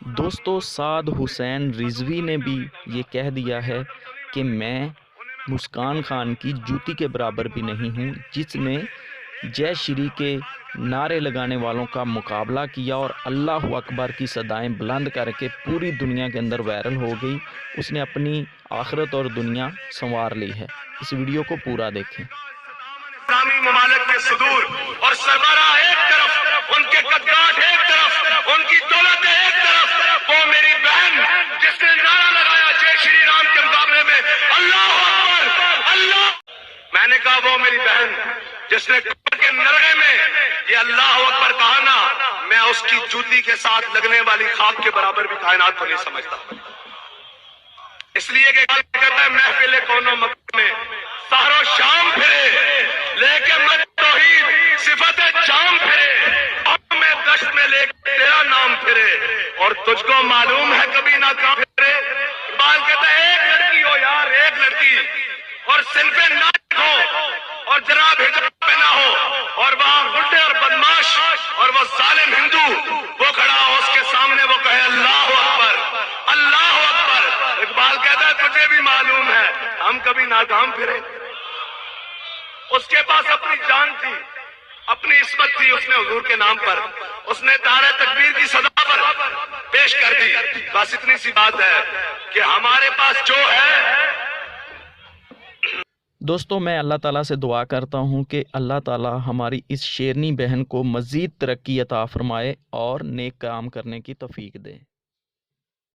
دوستو سعد حسین رضوی نے بھی یہ کہہ دیا ہے کہ میں مسکان خان کی جوتی کے برابر بھی نہیں ہوں، جس نے جے شری کے نعرے لگانے والوں کا مقابلہ کیا اور اللہ اکبر کی صدائیں بلند کر کے پوری دنیا کے اندر وائرل ہو گئی۔ اس نے اپنی آخرت اور دنیا سنوار لی ہے۔ اس ویڈیو کو پورا دیکھیں۔ اسلامی ممالک کے صدور اور سربراہ ایک طرف، ان کے قدکاٹ ایک طرف، ان کی دولت ایک طرف، وہ میری بہن جس نے نعرہ لگایا جے شری رام کے مقابلے میں اللہ اکبر اللہ، میں نے کہا وہ میری بہن جس نے کفر کے نرغے میں یہ اللہ اکبر کہا نا، میں اس کی جوتی کے ساتھ لگنے والی خاک کے برابر بھی کائنات کو نہیں سمجھتا، اس لیے کہ کہتا ہے محفل کونو مکہ میں سحر و شام پھرے لیکن میں توحید صفت جام پھرے، اور میں دشت میں لے کے تیرا نام پھرے، اور تجھ کو معلوم ہے کبھی نہ کہاں پھرے۔ اقبال کہتا ہے ایک لڑکی ہو یار، ایک لڑکی، اور صنف ناچ ہو اور جناب حجاب پہنا ہو، اور وہاں غڈے اور بدماش اور وہ ظالم ہندو وہ کھڑا ہو، اس کے سامنے وہ کہے اللہ اکبر اللہ اکبر۔ اقبال کہتا ہے تجھے بھی معلوم ہے ہم کبھی ناکام پھرے۔ اس کے پاس اپنی جان تھی، اپنی عصمت تھی، اس نے حضور کے نام پر اس نے نعرہ تکبیر کی صدا پر پیش کر دی۔ بس اتنی سی بات ہے کہ ہمارے پاس جو ہے۔ دوستو میں اللہ تعالیٰ سے دعا کرتا ہوں کہ اللہ تعالیٰ ہماری اس شیرنی بہن کو مزید ترقی عطا فرمائے اور نیک کام کرنے کی توفیق دے۔